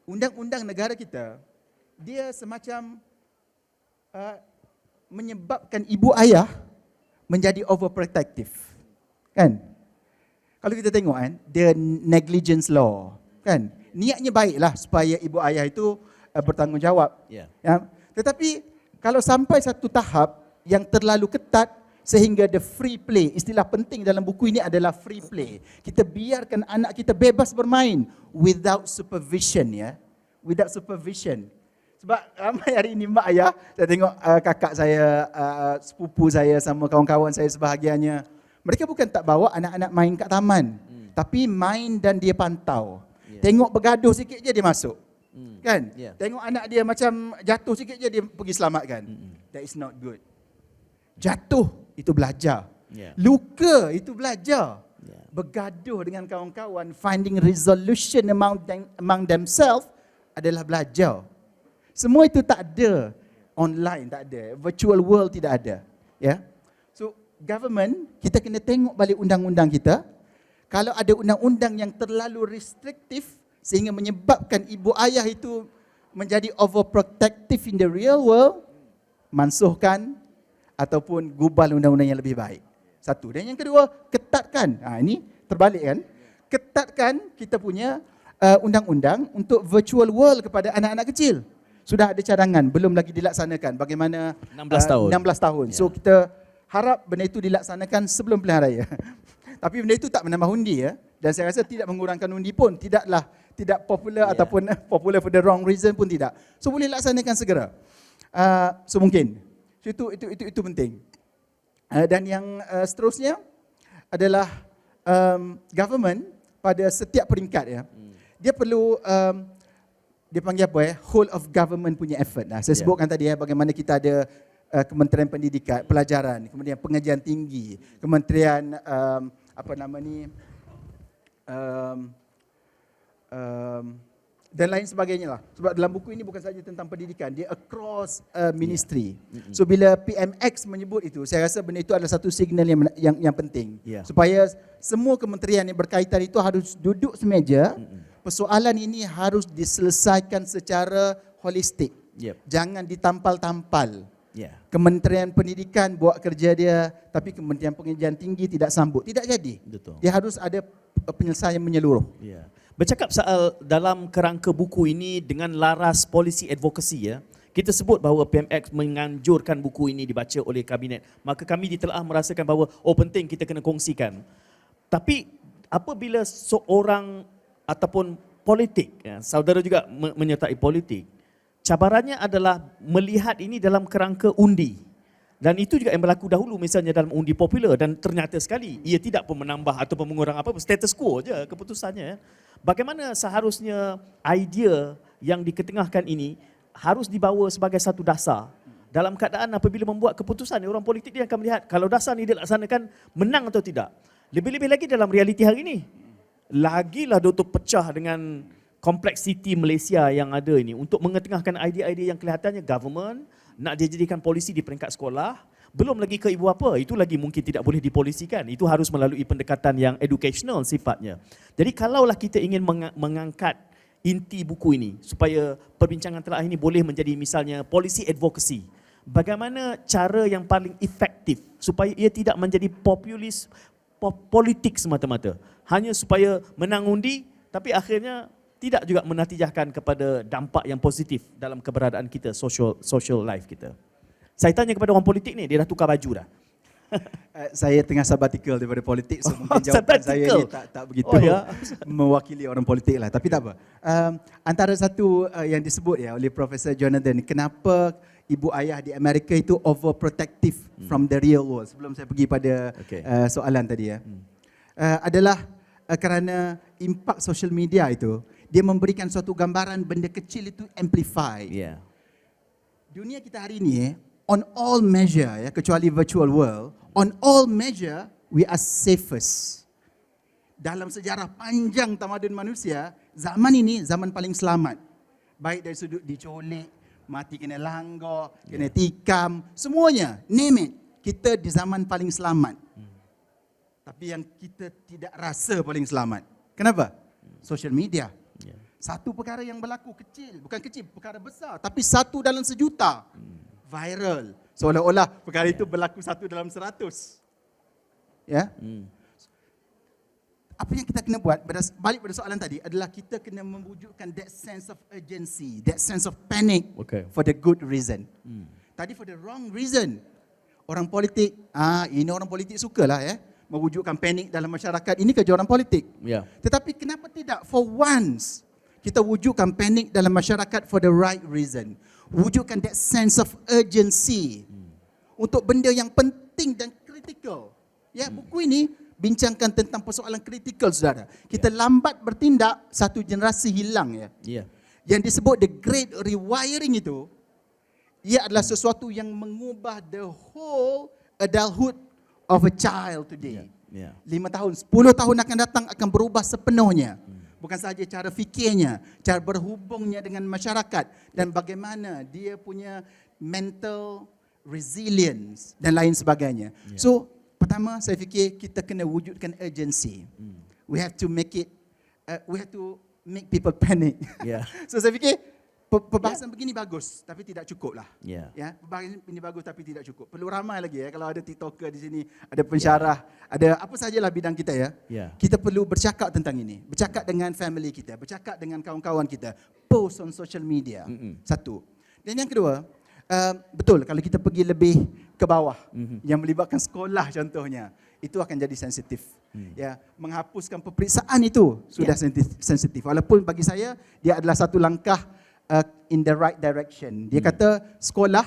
undang-undang negara kita, dia semacam menyebabkan ibu ayah menjadi overprotective. Kan? Kalau kita tengok kan, the negligence law. Kan? Niatnya baiklah supaya ibu ayah itu bertanggungjawab. Ya. Tetapi kalau sampai satu tahap yang terlalu ketat sehingga the free play, istilah penting dalam buku ini adalah free play. Kita biarkan anak kita bebas bermain without supervision ya. Without supervision. Sebab ramai hari ini mak ayah, saya tengok kakak saya, sepupu saya sama kawan-kawan saya sebahagiannya, mereka bukan tak bawa anak-anak main kat taman, tapi main dan dia pantau. Tengok bergaduh sikit je dia masuk. Kan? Tengok anak dia macam jatuh sikit je dia pergi selamatkan. That is not good. Jatuh itu belajar. Luka itu belajar. Bergaduh dengan kawan-kawan, finding resolution among themselves adalah belajar. Semua itu tak ada online, tak ada. Virtual world tidak ada. Ya. So government, kita kena tengok balik undang-undang kita. Kalau ada undang-undang yang terlalu restriktif sehingga menyebabkan ibu ayah itu menjadi overprotective in the real world, mansuhkan ataupun gubal undang-undang yang lebih baik. Satu. Dan yang kedua, ketatkan. Ini terbalik kan? Ketatkan kita punya undang-undang untuk virtual world kepada anak-anak kecil. Sudah ada cadangan, belum lagi dilaksanakan. Bagaimana 16 tahun. 16 tahun. So kita harap benda itu dilaksanakan sebelum pilihan raya. Tapi benda itu tak menambah undi ya. Dan saya rasa tidak mengurangkan undi pun. Tidak popular ataupun popular for the wrong reason pun tidak. So boleh laksanakan segera. So mungkin. So, itu penting. Dan yang seterusnya adalah government pada setiap peringkat ya. Dia perlu dia panggil apa ya? Whole of government punya effort. Saya sebutkan tadi ya bagaimana kita ada Kementerian Pendidikan, Pelajaran, kemudian Pengajian Tinggi, Kementerian dan lain sebagainya lah. Sebab dalam buku ini bukan saja tentang pendidikan, dia across ministry. So bila PMX menyebut itu, saya rasa benda itu adalah satu signal yang penting. Supaya semua kementerian yang berkaitan itu harus duduk semeja. Persoalan ini harus diselesaikan secara holistik. Jangan ditampal-tampal. Kementerian Pendidikan buat kerja dia, tapi Kementerian Pengajian Tinggi tidak sambut. Tidak jadi. Betul. Dia harus ada penyelesaian menyeluruh. Bercakap soal dalam kerangka buku ini dengan laras polisi advocacy ya, kita sebut bahawa PMX menganjurkan buku ini dibaca oleh kabinet. Maka kami ditelaah merasakan bahawa penting kita kena kongsikan. Tapi apabila seorang ataupun politik, saudara juga menyertai politik, cabarannya adalah melihat ini dalam kerangka undi. Dan itu juga yang berlaku dahulu misalnya dalam undi popular dan ternyata sekali ia tidak pun menambah atau mengurang apa, status quo je keputusannya. Bagaimana seharusnya idea yang diketengahkan ini harus dibawa sebagai satu dasar. Dalam keadaan apabila membuat keputusan, orang politik dia akan melihat kalau dasar ini dilaksanakan menang atau tidak. Lebih-lebih lagi dalam realiti hari ini. Lagilah Dr. pecah dengan kompleksiti Malaysia yang ada ini untuk mengetengahkan idea-idea yang kelihatannya government nak dijadikan polisi di peringkat sekolah, belum lagi ke ibu bapa, itu lagi mungkin tidak boleh dipolisikan. Itu harus melalui pendekatan yang educational sifatnya. Jadi kalaulah kita ingin mengangkat inti buku ini supaya perbincangan telah ini boleh menjadi misalnya policy advocacy, bagaimana cara yang paling efektif supaya ia tidak menjadi populis politik semata-mata, hanya supaya menang undi tapi akhirnya tidak juga menatijahkan kepada dampak yang positif dalam keberadaan kita, social life kita. Saya tanya kepada orang politik ni, dia dah tukar baju dah. Saya tengah sabbatical daripada politik, so mungkin jawapan saya ni tak begitu mewakili orang politik lah. Tapi tak apa. Antara satu yang disebut ya oleh Profesor Jonathan, kenapa ibu ayah di Amerika itu overprotective from the real world. Sebelum saya pergi pada soalan tadi ya. Adalah kerana impak social media itu, dia memberikan suatu gambaran benda kecil itu amplify. Dunia kita hari ini on all measure ya, kecuali virtual world, on all measure we are safest. Dalam sejarah panjang tamadun manusia, zaman ini zaman paling selamat. Baik dari sudut diculik, mati kena langgor, kena tikam, semuanya, name it. Kita di zaman paling selamat. Tapi yang kita tidak rasa paling selamat. Kenapa? Social media. Satu perkara yang berlaku kecil, bukan kecil, perkara besar, tapi satu dalam sejuta. Viral. Seolah-olah perkara itu berlaku satu dalam 100. Ya? Apa yang kita kena buat, balik pada soalan tadi, adalah kita kena mewujudkan that sense of urgency, that sense of panic for the good reason. Tadi for the wrong reason. Orang politik, ini orang politik sukalah ya, mewujudkan panik dalam masyarakat. Ini kerja orang politik. Tetapi kenapa tidak for once kita wujudkan panik dalam masyarakat for the right reason. Wujudkan that sense of urgency untuk benda yang penting dan kritikal. Ya, buku ini bincangkan tentang persoalan kritikal, saudara. Kita lambat bertindak, satu generasi hilang ya. Yang disebut the great rewiring itu, ia adalah sesuatu yang mengubah the whole adulthood of a child today. 5 tahun, 10 tahun akan datang akan berubah sepenuhnya. Bukan sahaja cara fikirnya, cara berhubungnya dengan masyarakat dan bagaimana dia punya mental resilience dan lain sebagainya. So, pertama saya fikir kita kena wujudkan urgency. we have to make it, we have to make people panic. Yeah. So saya fikir perbahasan begini bagus tapi tidak cukup lah. Yeah. Ya, perbahasan ini bagus tapi tidak cukup. Perlu ramai lagi ya, kalau ada TikToker di sini, ada pensyarah, ada apa sajalah bidang kita ya. Yeah. Kita perlu bercakap tentang ini, bercakap dengan family kita, bercakap dengan kawan-kawan kita, post on social media. Satu. Dan yang kedua, betul kalau kita pergi lebih ke bawah yang melibatkan sekolah contohnya, itu akan jadi sensitif. Ya, menghapuskan peperiksaan itu sudah sensitif. Walaupun bagi saya dia adalah satu langkah in the right direction. Dia kata sekolah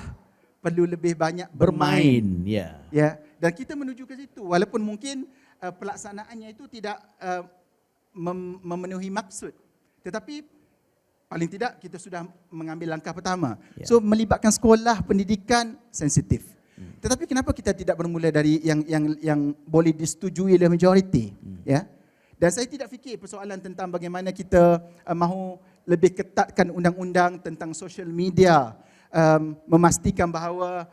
perlu lebih banyak bermain. Ya. Ya, dan kita menuju ke situ walaupun mungkin pelaksanaannya itu tidak memenuhi maksud. Tetapi paling tidak kita sudah mengambil langkah pertama. Ya. So melibatkan sekolah, pendidikan sensitif. Tetapi kenapa kita tidak bermula dari yang boleh disetujui oleh majoriti, ya? Dan saya tidak fikir persoalan tentang bagaimana kita mahu lebih ketatkan undang-undang tentang social media, memastikan bahawa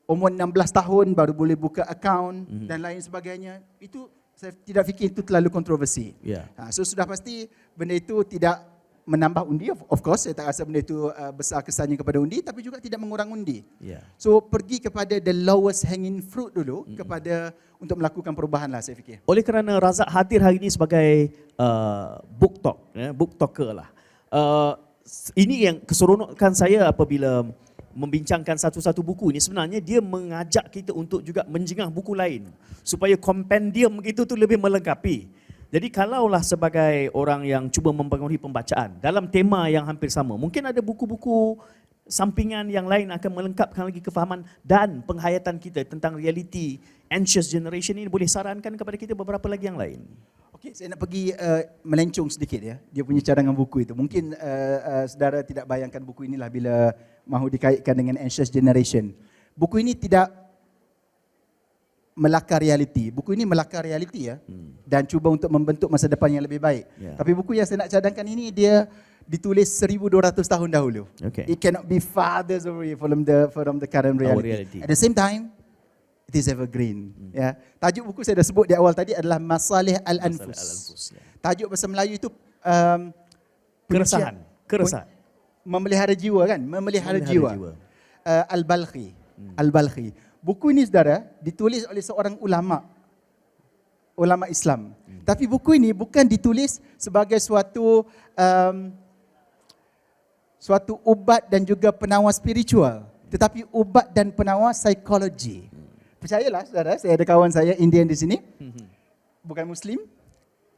umur 16 tahun baru boleh buka akaun dan lain sebagainya. Itu saya tidak fikir itu terlalu kontroversi. Yeah. So sudah pasti benda itu tidak menambah undi, of course saya tak rasa benda itu besar kesannya kepada undi, tapi juga tidak mengurang undi. Yeah. So pergi kepada the lowest hanging fruit dulu, kepada untuk melakukan perubahan lah saya fikir. Oleh kerana Razak hadir hari ini sebagai book talk, book talker lah. Ini yang keseronokan saya apabila membincangkan satu-satu buku ini, sebenarnya dia mengajak kita untuk juga menjengah buku lain supaya kompendium itu tu lebih melengkapi. Jadi kalaulah sebagai orang yang cuba mempengaruhi pembacaan dalam tema yang hampir sama, mungkin ada buku-buku sampingan yang lain akan melengkapkan lagi kefahaman dan penghayatan kita tentang realiti anxious generation ini. Boleh sarankan kepada kita beberapa lagi yang lain? Okey, saya nak pergi melencong sedikit ya. Dia punya cadangan buku itu. Mungkin saudara tidak bayangkan buku inilah bila mahu dikaitkan dengan anxious generation. Buku ini tidak melakar realiti. Buku ini melakar realiti ya. Dan cuba untuk membentuk masa depan yang lebih baik. Yeah. Tapi buku yang saya nak cadangkan ini dia ditulis 1200 tahun dahulu. Okay. It cannot be farther away from the current reality. reality. At the same time, it is evergreen. Ya. Tajuk buku saya dah sebut di awal tadi adalah Masalih Al-Anfus. Al-Anfus, ya. Tajuk bahasa Melayu itu Keresahan. Keresahan. memelihara jiwa kan? Memelihara jiwa. Al-Balkhi. Al-Balkhi. Buku ini saudara ditulis oleh seorang ulama Islam. Tapi buku ini bukan ditulis sebagai suatu ubat dan juga penawar spiritual, tetapi ubat dan penawar psikologi. Percayalah saudara, saya ada kawan saya Indian di sini, bukan Muslim.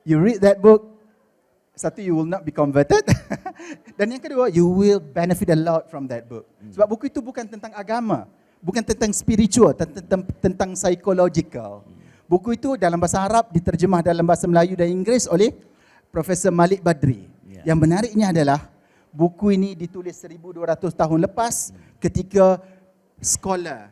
You read that book, satu, you will not be converted. Dan yang kedua, you will benefit a lot from that book. Sebab buku itu bukan tentang agama, bukan tentang spiritual, tentang psychological. Buku itu dalam bahasa Arab diterjemah dalam bahasa Melayu dan Inggeris oleh Profesor Malik Badri. Yeah. Yang menariknya adalah buku ini ditulis 1200 tahun lepas ketika scholar,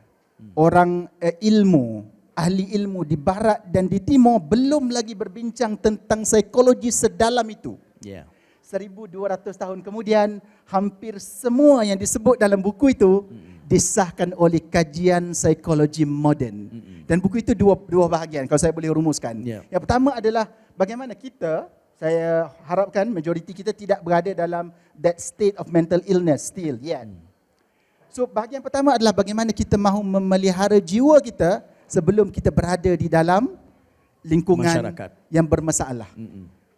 orang ilmu, ahli ilmu di barat dan di timur belum lagi berbincang tentang psikologi sedalam itu. Yeah. 1200 tahun kemudian hampir semua yang disebut dalam buku itu disahkan oleh kajian psikologi moden. Dan buku itu dua bahagian kalau saya boleh rumuskan. Yeah. Yang pertama adalah bagaimana kita, saya harapkan majoriti kita tidak berada dalam that state of mental illness still yet. So bahagian pertama adalah bagaimana kita mahu memelihara jiwa kita sebelum kita berada di dalam lingkungan masyarakat yang bermasalah.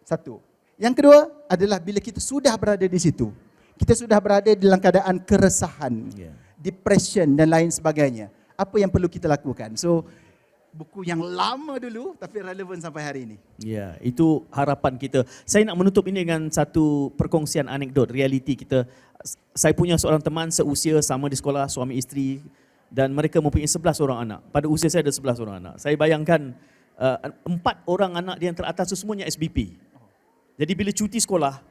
Satu. Yang kedua adalah bila kita sudah berada di situ, kita sudah berada dalam keadaan keresahan, depression dan lain sebagainya. Apa yang perlu kita lakukan? So, buku yang lama dulu tapi relevan sampai hari ini. Ya, itu harapan kita. Saya nak menutup ini dengan satu perkongsian anekdot realiti kita. Saya punya seorang teman seusia sama di sekolah, suami isteri, dan mereka mempunyai 11 orang anak. Pada usia saya ada 11 orang anak. Saya bayangkan 4 orang anak dia yang teratas itu semuanya SBP. Jadi bila cuti sekolah,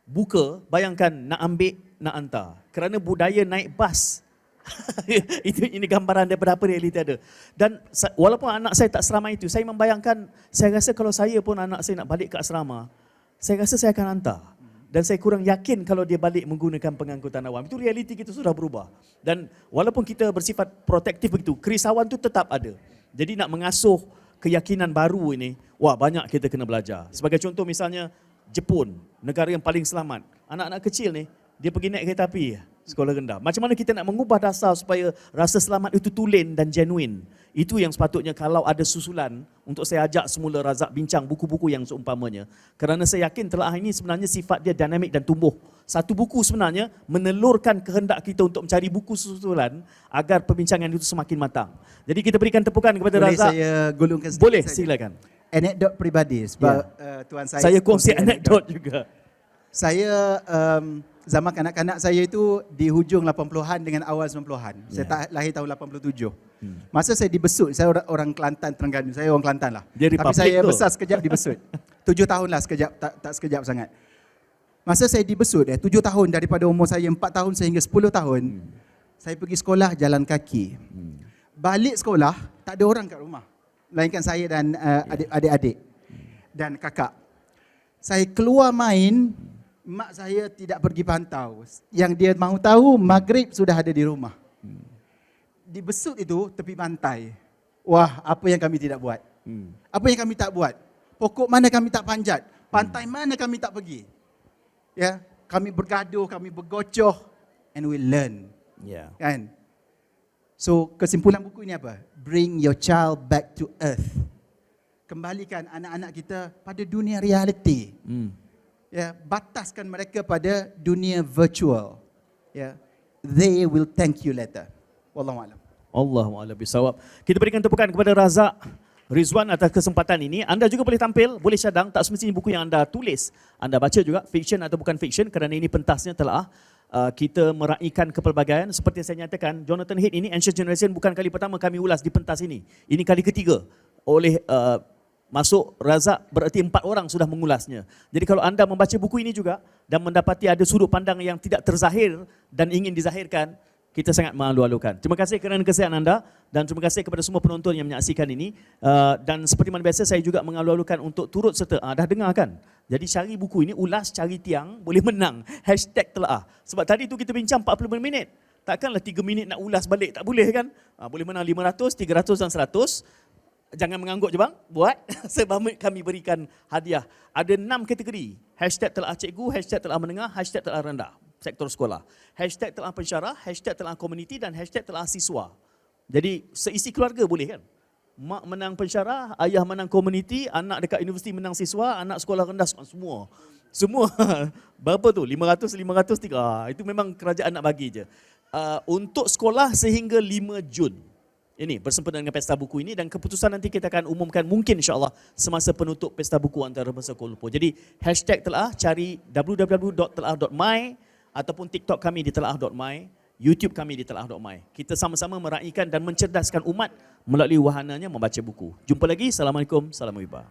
buka, bayangkan nak ambil, nak hantar. Kerana budaya naik bas. Ini gambaran daripada apa realiti ada. Dan walaupun anak saya tak seramai itu, saya membayangkan, saya rasa kalau saya pun anak saya nak balik ke asrama, saya rasa saya akan hantar. Dan saya kurang yakin kalau dia balik menggunakan pengangkutan awam. Itu realiti kita sudah berubah. Dan walaupun kita bersifat protektif begitu, kerisauan itu tetap ada. Jadi nak mengasuh keyakinan baru ini, wah banyak kita kena belajar. Sebagai contoh misalnya Jepun, negara yang paling selamat. Anak-anak kecil ni, dia pergi naik kereta api sekolah rendah. Macam mana kita nak mengubah dasar supaya rasa selamat itu tulen dan genuine? Itu yang sepatutnya kalau ada susulan untuk saya ajak semula Razak bincang buku-buku yang seumpamanya. Kerana saya yakin telah ini sebenarnya sifat dia dinamik dan tumbuh. Satu buku sebenarnya menelurkan kehendak kita untuk mencari buku susulan agar perbincangan itu semakin matang. Jadi kita berikan tepukan kepada Boleh Razak. saya gulungkan sedikit Boleh, saja? silakan. Anekdot peribadi sebab Tuan Said Saya kongsi anekdot juga. Saya zaman kanak-kanak saya itu di hujung 80-an dengan awal 90-an. Saya lahir tahun 87. Masa saya di Besut, saya orang Kelantan, Terengganu. Saya orang Kelantan lah. Dia Tapi Republic saya tu. besar sekejap di Besut. 7 tahun lah sekejap, tak sekejap sangat. Masa saya di Besut, 7 tahun daripada umur saya 4 tahun sehingga 10 tahun, saya pergi sekolah jalan kaki. Balik sekolah, tak ada orang kat rumah. Melainkan saya dan adik-adik dan kakak. Saya keluar main, mak saya tidak pergi pantau. Yang dia mahu tahu, maghrib sudah ada di rumah. Di Besut itu, tepi pantai. Wah, apa yang kami tidak buat? Apa yang kami tak buat? Pokok mana kami tak panjat? Pantai mana kami tak pergi? Ya, kami bergaduh, kami bergocoh, and we learn. Ya. Kan? So, kesimpulan buku ini apa? Bring your child back to earth. Kembalikan anak-anak kita pada dunia reality. Ya, bataskan mereka pada dunia virtual. Ya, they will thank you later. Wallahu a'lam. Allahu a'lam bisawab. Kita berikan tepukan kepada Razak Rizwan atas kesempatan ini. Anda juga boleh tampil, boleh cadang, tak semestinya buku yang anda tulis. Anda baca juga, fiction atau bukan fiction, kerana ini pentasnya telah kita meraihkan kepelbagaian. Seperti yang saya nyatakan, Jonathan Head ini, Ancient Generation, bukan kali pertama kami ulas di pentas ini. Ini kali ketiga oleh masuk Razak, berarti 4 orang sudah mengulasnya. Jadi kalau anda membaca buku ini juga dan mendapati ada sudut pandang yang tidak terzahir dan ingin dizahirkan, kita sangat malu-alukan. Terima kasih kerana kesediaan anda dan terima kasih kepada semua penonton yang menyaksikan ini. Dan seperti mana biasa, saya juga mengalu-alukan untuk turut serta. Dah dengar kan? Jadi cari buku ini, ulas, cari tiang, boleh menang. #telaah. Sebab tadi tu kita bincang 40 minit. Takkanlah 3 minit nak ulas balik, tak boleh kan? Boleh menang 500, 300 dan 100. Jangan mengangguk je bang, buat. Sebab kami berikan hadiah. Ada 6 kategori. #telaah cikgu, #telaah menengah, #telaah rendah. Sektor sekolah. #telaah pensyarah, #telaah komuniti dan #telaah siswa. Jadi seisi keluarga boleh kan? Mak menang pensyarah, ayah menang komuniti, anak dekat universiti menang siswa, anak sekolah rendah semua. Semua. Berapa tu? 500, 3. Itu memang kerajaan nak bagi je. Untuk sekolah sehingga 5 Jun. Ini bersempena dengan Pesta Buku ini dan keputusan nanti kita akan umumkan mungkin insyaAllah semasa penutup Pesta Buku antarabangsa Kuala Lumpur. Jadi #telaah, cari www.telaah.my ataupun TikTok kami di telaah.my, YouTube kami di telaah.my. Kita sama-sama meraihkan dan mencerdaskan umat melalui wahananya membaca buku. Jumpa lagi. Assalamualaikum. Salam Wibah.